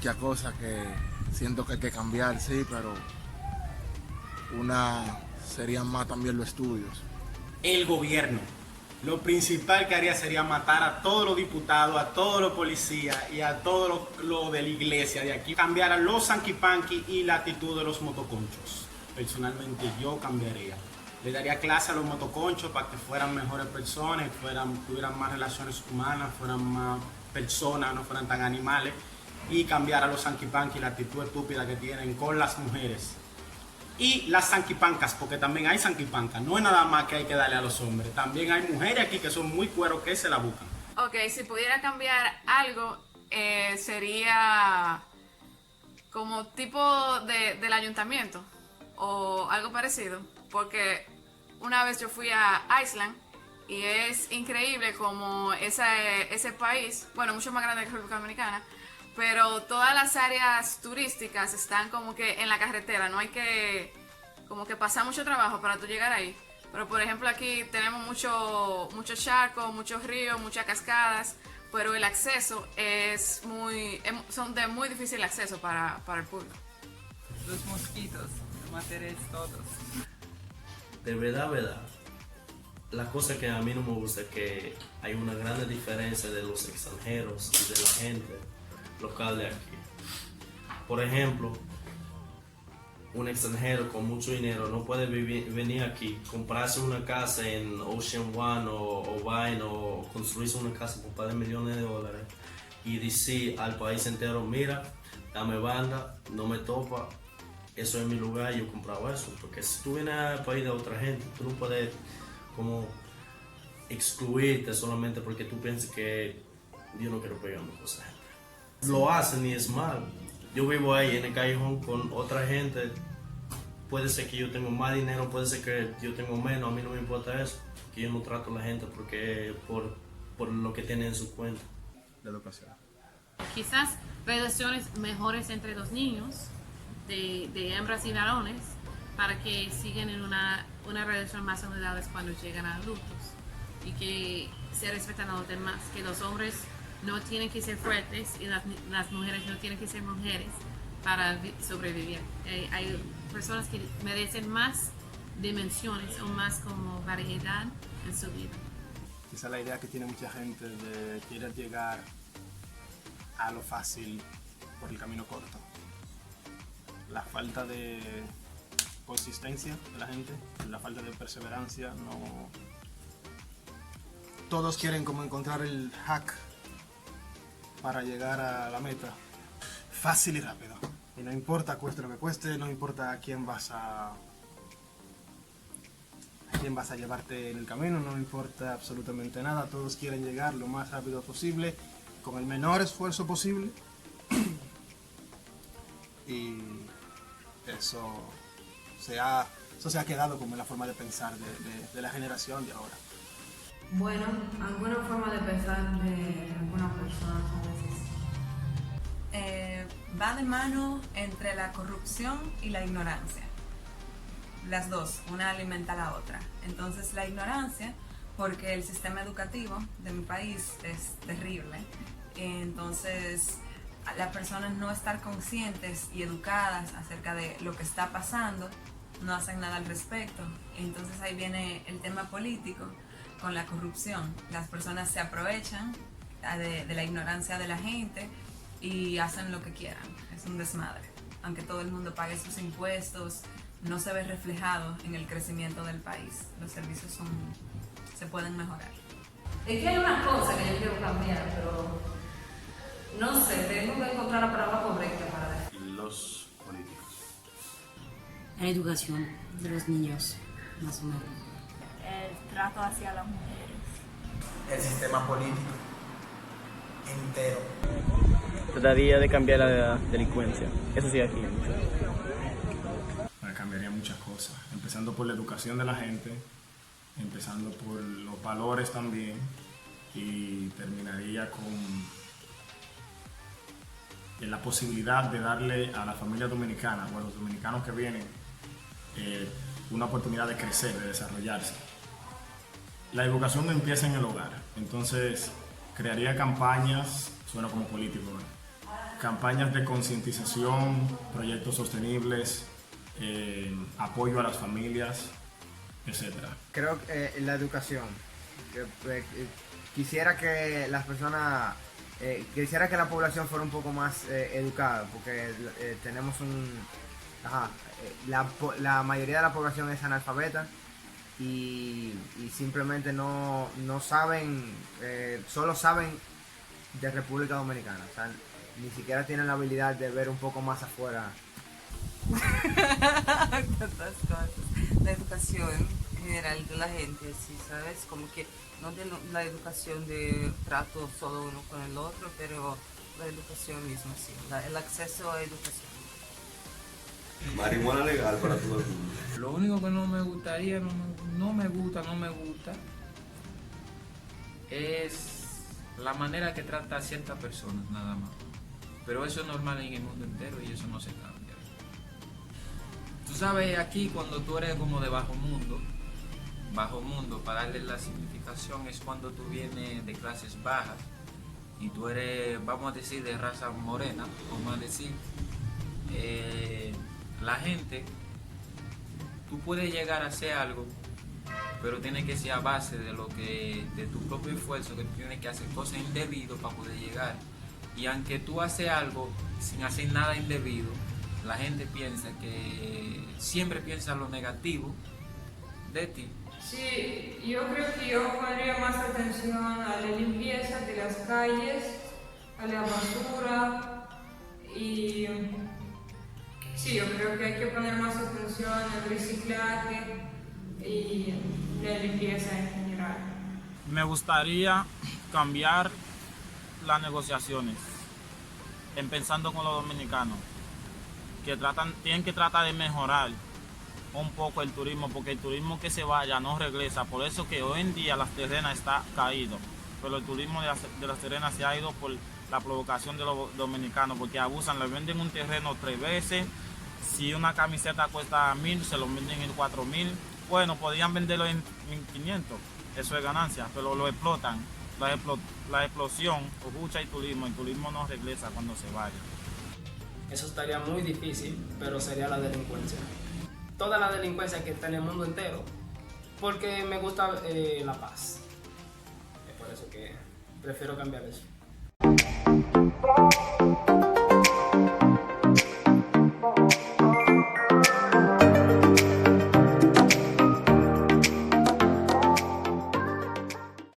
muchas cosas que siento que hay que cambiar, sí, pero una serían más también los estudios. El gobierno. Lo principal que haría sería matar a todos los diputados, a todos los policías y a todo lo de la iglesia de aquí. Cambiar a los sanquipanqui y la actitud de los motoconchos. Personalmente yo cambiaría. Le daría clase a los motoconchos para que fueran mejores personas, tuvieran más relaciones humanas, fueran más personas, no fueran tan animales. Y cambiar a los sanquipanqui la actitud estúpida que tienen con las mujeres. Y las sanquipancas, porque también hay sanquipancas, no es nada más que hay que darle a los hombres, también hay mujeres aquí que son muy cueros que se la buscan. Ok, si pudiera cambiar algo, sería como tipo del ayuntamiento o algo parecido, porque una vez yo fui a Iceland y es increíble como ese país, bueno, mucho más grande que República Dominicana, pero todas las áreas turísticas están como que en la carretera, no hay que como que pasar mucho trabajo para tú llegar ahí. Pero por ejemplo aquí tenemos muchos charcos, muchos ríos, muchas cascadas, pero el acceso son de muy difícil acceso para el público. Los mosquitos, mataré todos. De verdad, la cosa que a mí no me gusta es que hay una gran diferencia de los extranjeros y de la gente local de aquí. Por ejemplo, un extranjero con mucho dinero no puede venir aquí, comprarse una casa en Ocean One o Vine o construirse una casa por un par de millones de dólares y decir al país entero, mira, dame banda, no me topa, eso es mi lugar y yo compraba eso. Porque si tú vienes al país de otra gente, tú no puedes como excluirte solamente porque tú piensas que yo no quiero pegarme con esa gente. Lo hacen y es mal. Yo vivo ahí en el callejón con otra gente. Puede ser que yo tenga más dinero, puede ser que yo tenga menos, a mí no me importa eso. Que yo no trato a la gente porque por lo que tienen en su cuenta. La educación. Quizás relaciones mejores entre los niños, de hembras y varones, para que sigan en una relación más saludable cuando llegan a adultos y que se respetan a los demás, que los hombres no tienen que ser fuertes y las mujeres no tienen que ser mujeres para sobrevivir. Hay personas que merecen más dimensiones o más como variedad en su vida. Esa es la idea que tiene mucha gente de querer llegar a lo fácil por el camino corto. La falta de consistencia de la gente, la falta de perseverancia, no... Todos quieren como encontrar el hack para llegar a la meta fácil y rápido. Y no importa cueste lo que cueste, no importa a quién vas a llevarte en el camino, no importa absolutamente nada. Todos quieren llegar lo más rápido posible, con el menor esfuerzo posible. Y eso se ha quedado como en la forma de pensar de la generación de ahora. Bueno, alguna forma de pensar de algunas personas a veces. Va de mano entre la corrupción y la ignorancia. Las dos, una alimenta a la otra. Entonces la ignorancia, porque el sistema educativo de mi país es terrible. Entonces las personas no estar conscientes y educadas acerca de lo que está pasando, no hacen nada al respecto. Entonces ahí viene el tema político con la corrupción. Las personas se aprovechan de la ignorancia de la gente y hacen lo que quieran. Es un desmadre. Aunque todo el mundo pague sus impuestos, no se ve reflejado en el crecimiento del país. Los servicios se pueden mejorar. Es que hay una cosa que yo quiero cambiar, pero no sé, tengo que encontrar la palabra correcta para decir. Los políticos. La educación de los niños, más o menos. El trato hacia las mujeres. El sistema político entero. Trataría de cambiar la delincuencia. Eso sí, aquí mucho. Cambiaría muchas cosas, empezando por la educación de la gente, empezando por los valores también, y terminaría con la posibilidad de darle a la familia dominicana o a los dominicanos que vienen una oportunidad de crecer, de desarrollarse. La educación empieza en el hogar, entonces crearía campañas, suena como político, ¿no? campañas de concientización, proyectos sostenibles, apoyo a las familias, etc. Creo que la educación. Quisiera que las personas, quisiera que la población fuera un poco más educada, porque tenemos la mayoría de la población es analfabeta y simplemente no saben, solo saben de República Dominicana, o sea, ni siquiera tienen la habilidad de ver un poco más afuera. Tantas cosas. La educación en general de la gente, sí, ¿sabes? Como que no de la educación de trato solo uno con el otro, pero la educación misma, sí, el acceso a educación. Marihuana legal para todo el mundo. Lo único que no me gustaría, no me gusta, es la manera que trata a ciertas personas, nada más. Pero eso es normal en el mundo entero y eso no se cambia. Tú sabes, aquí cuando tú eres como de bajo mundo, para darle la significación, es cuando tú vienes de clases bajas y tú eres, vamos a decir, de raza morena, vamos a decir, la gente, tú puedes llegar a hacer algo, pero tiene que ser a base de tu propio esfuerzo, que tú tienes que hacer cosas indebidas para poder llegar. Y aunque tú haces algo sin hacer nada indebido, la gente siempre piensa lo negativo de ti. Sí, yo creo que yo pondría más atención a la limpieza de las calles, a la basura y sí, yo creo que hay que poner más atención al reciclaje y la limpieza en general. Me gustaría cambiar las negociaciones, empezando con los dominicanos, que tienen que tratar de mejorar un poco el turismo, porque el turismo que se vaya no regresa. Por eso que hoy en día Las Terrenas está caído, pero el turismo de las Terrenas se ha ido por la provocación de los dominicanos, porque abusan, le venden un terreno 3 veces. Si una camiseta cuesta 1.000, se lo venden en 4.000. Bueno, podrían venderlo en 1.500, eso es ganancia, pero lo explotan. La explosión ocupa el turismo no regresa cuando se vaya. Eso estaría muy difícil, pero sería la delincuencia. Toda la delincuencia que está en el mundo entero, porque me gusta la paz. Es por eso que prefiero cambiar eso.